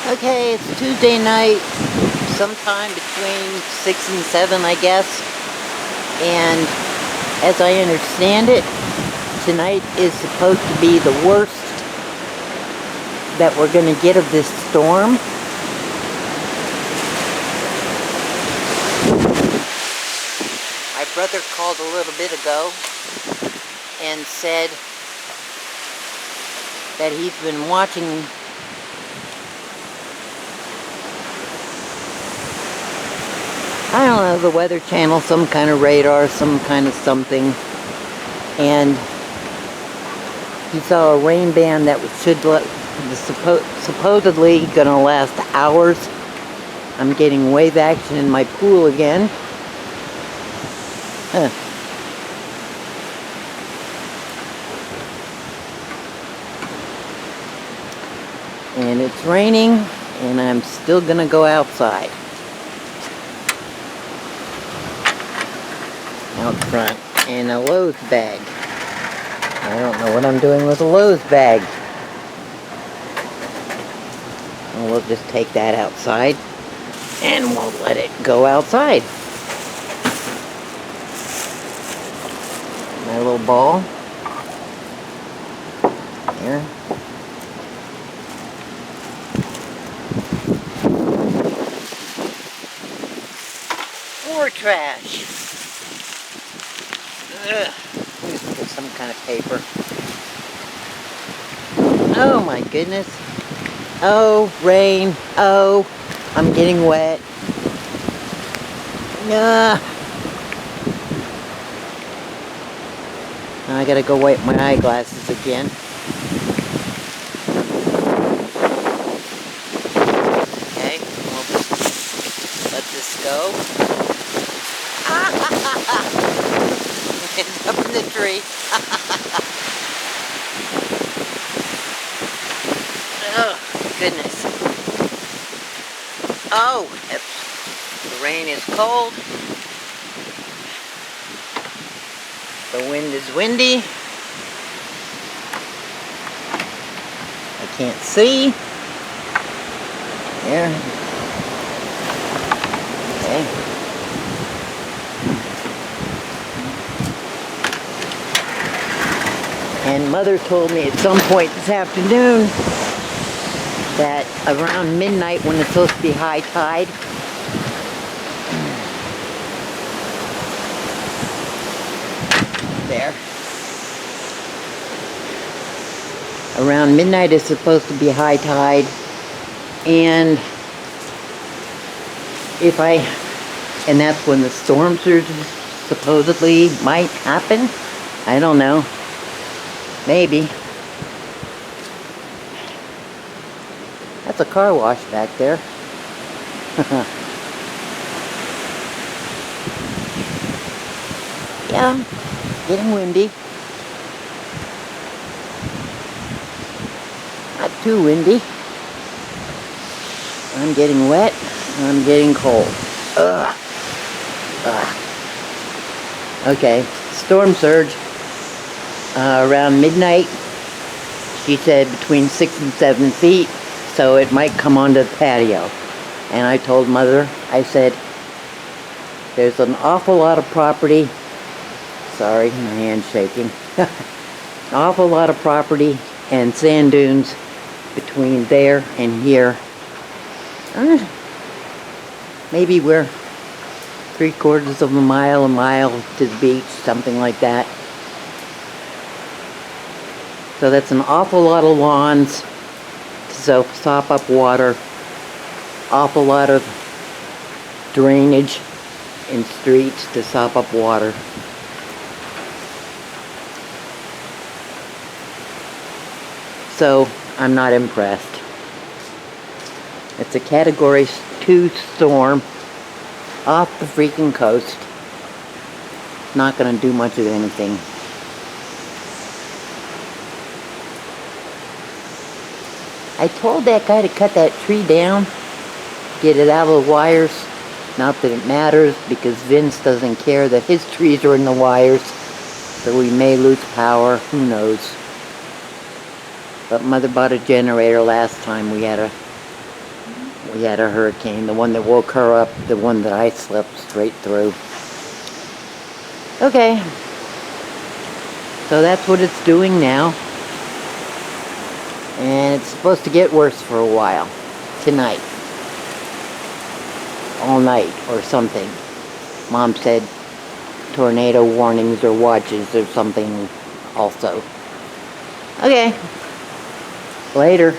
Okay, it's Tuesday night, sometime between 6 and 7, I guess. And as I understand it, tonight is supposed to be the worst that we're going to get of this storm. My brother called a little bit ago and said that he's been watching I don't know, the Weather Channel, some kind of radar, some kind of something, and he saw a rain band that supposedly gonna last hours. I'm getting wave action in my pool again. And it's raining, and I'm still gonna go outside. Out front, and a Lowe's bag. I don't know what I'm doing with a Lowe's bag. And we'll just take that outside, and we'll let it go outside. My little ball. There. More trash. Ugh. Get some kind of paper. Oh my goodness. Oh, rain. Oh, I'm getting wet. Now I gotta go wipe my eyeglasses again. Okay, we'll just let this go. It's up in the tree. Oh, goodness. Oh, the rain is cold. The wind is windy. I can't see. There. Okay. And Mother told me at some point this afternoon that around midnight, when it's supposed to be high tide, there. Around midnight is supposed to be high tide, and and that's when the storm surge supposedly might happen. I don't know. Maybe. That's a car wash back there. Yeah, getting windy. Not too windy. I'm getting wet. I'm getting cold. Ugh. Ugh. Okay, storm surge. Around midnight, she said between 6 and 7 feet, so it might come onto the patio. And I told Mother, I said, there's an awful lot of property, sorry, my hand's shaking, an awful lot of property and sand dunes between there and here. Maybe we're 3/4 of a mile to the beach, something like that. So that's an awful lot of lawns to sop up water, awful lot of drainage in streets to sop up water. So I'm not impressed. It's a Category 2 storm off the freaking coast. Not going to do much of anything. I told that guy to cut that tree down, get it out of the wires. Not that it matters, because Vince doesn't care that his trees are in the wires, so we may lose power, who knows. But Mother bought a generator last time we had a We had a hurricane, the one that woke her up, the one that I slept straight through. Okay, so that's what it's doing now. And it's supposed to get worse for a while. Tonight. All night or something. Mom said tornado warnings or watches or something also. Okay. Later.